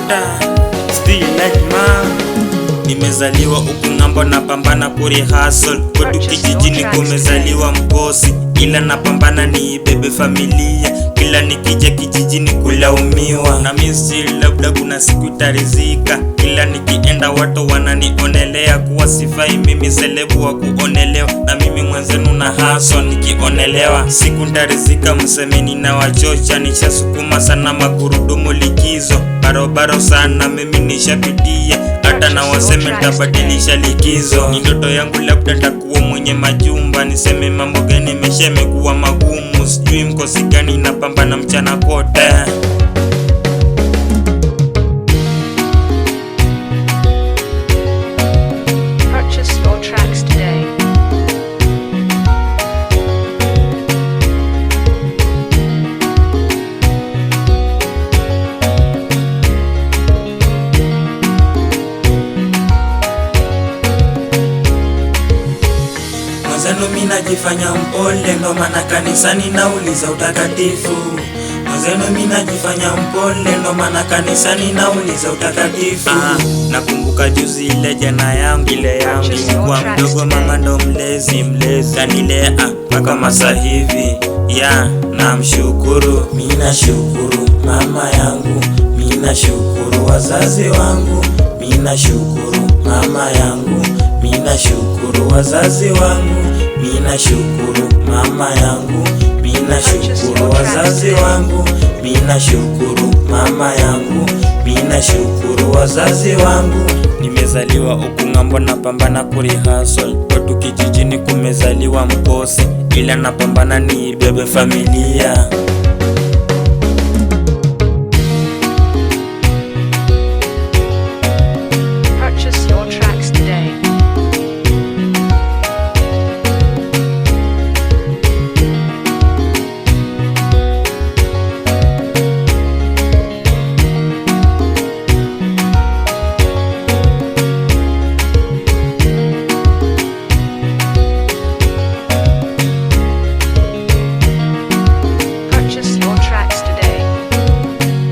Still like man. Nimezaliwa huku ng'ambo na pambana kuri hustle. Kwetu kijijini kumezaliwa mkosi, ila napambana ni bebe familia. Kila nikija kijijini kulaumiwa, na mimi still labda kuna siku itarizika. Kila nikienda watu wananionelea kuwa sifai, mimi selebu wa kuonelewa. Na mimi mwenzenu na hustle nikionelewa, siku nitarizika msemeni na wachocha. Nishasukuma sana magurudumu likizo, barobaro sana mimi nishapitia. Hata na waseme nitabadilisha likizo. Ni ndoto yangu labda nitakuwa mwenye majumba. Niseme mambo gani maisha yamekuwa magumu, sijui mkosi gani napambana mchana kote. Purchase your tracks today. Mwenzenu mimi najifanya mpole, ndo maana kanisani nauliza utakatifu. Mwenzenu mimi najifanya mpole, ndo maana kanisani nauliza utakatifu. Nakumbuka juzi ile jana yangu, nilikuwa mdogo, mama ndo mlezi kanilea mpaka masa hivi. Namshukuru, mimi nashukuru mama yangu, mimi nashukuru wazazi wangu, mimi nashukuru mama yangu, mimi nashukuru wazazi wangu, mimi nashukuru mama yangu, mimi nashukuru wazazi wangu, mimi nashukuru mama yangu, mimi nashukuru wazazi wangu. Nimezaliwa huku ng'ambo napambana kuri hustle. Kwetu kijijini kumezaliwa mkosi, ila napambana ni bebe familia. Purchase your tracks today. Purchase your tracks today.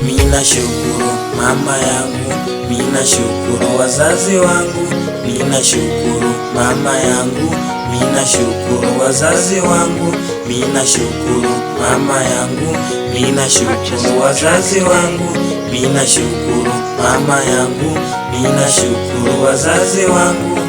Mimi nashukuru mama yangu, mimi nashukuru wazazi wangu, mimi nashukuru mama yangu, mimi nashukuru wazazi wangu, mimi nashukuru mama yangu, mimi nashukuru wazazi wangu, mimi nashukuru mama yangu, mimi nashukuru wazazi wangu.